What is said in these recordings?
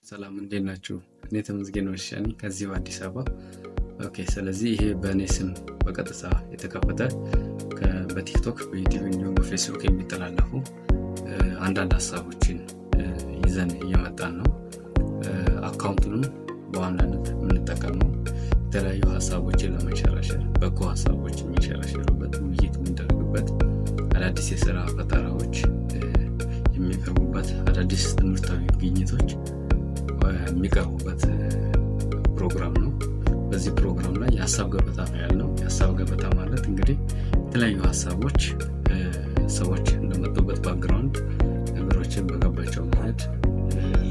ሰላም እንዴት ናችሁ? እኔ ተመስገን ወርሻኒ ከዚሁ አዲስ አበባ። ኦኬ ስለዚህ ይሄ በእኔ ስም በቀጥታ የተከፈተ በቲክቶክ በዩቲዩብ እንዲሁም በፌስቡክ የሚተላለፉ አንዳንድ ሀሳቦችን ይዘን እየመጣን ነው። አካውንቱንም በዋናነት የምንጠቀመው የተለያዩ ሀሳቦችን ለመንሸራሸር፣ በጎ ሀሳቦች የሚንሸራሸሩበት፣ ውይይት የሚደረግበት፣ አዳዲስ የስራ ፈጠራዎች የሚቀርቡበት፣ አዳዲስ ትምህርታዊ ግኝቶች የሚቀርቡበት ፕሮግራም ነው። በዚህ ፕሮግራም ላይ የሀሳብ ገበታ ነው ያልነው። የሀሳብ ገበታ ማለት እንግዲህ የተለያዩ ሀሳቦች ሰዎች እንደመጡበት ባክግራውንድ ነገሮችን በገባቸው መንገድ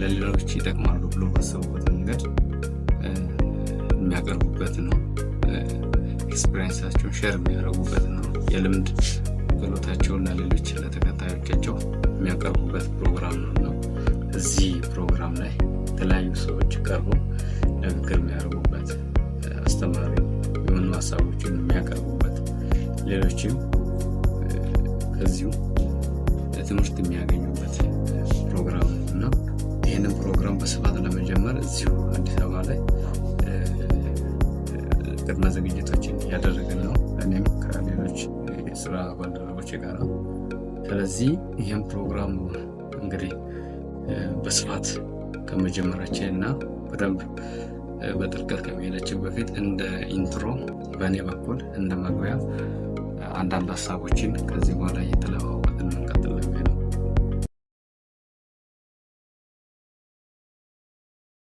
ለሌሎች ይጠቅማሉ ብሎ ባሰቡበት መንገድ የሚያቀርቡበት ነው። ኤክስፒሪየንሳቸውን ሼር የሚያደርጉበት ነው። የልምድ ክህሎታቸውና ሌሎች ለተከታዮቻቸው የሚያቀርቡበት ፕሮግራም ነው። እዚህ ፕሮግራም ላይ የተለያዩ ሰዎች ቀርበው ንግግር የሚያደርጉበት፣ አስተማሪ የሆኑ ሀሳቦችን የሚያቀርቡበት፣ ሌሎችም ከዚሁ ትምህርት የሚያገኙበት ፕሮግራም ነው እና ይህንን ፕሮግራም በስፋት ለመጀመር እዚሁ አዲስ አበባ ላይ ቅድመ ዝግጅቶችን እያደረግን ነው፣ እኔም ከሌሎች የስራ ባልደረቦች ጋር። ስለዚህ ይህን ፕሮግራም እንግዲህ በስፋት ከመጀመራችን እና በደንብ በጥልቀት ከመሄዳችን በፊት እንደ ኢንትሮ በእኔ በኩል እንደ መግቢያ አንዳንድ ሀሳቦችን ከዚህ በኋላ እየተለዋወጥን እንቀጥል ነው።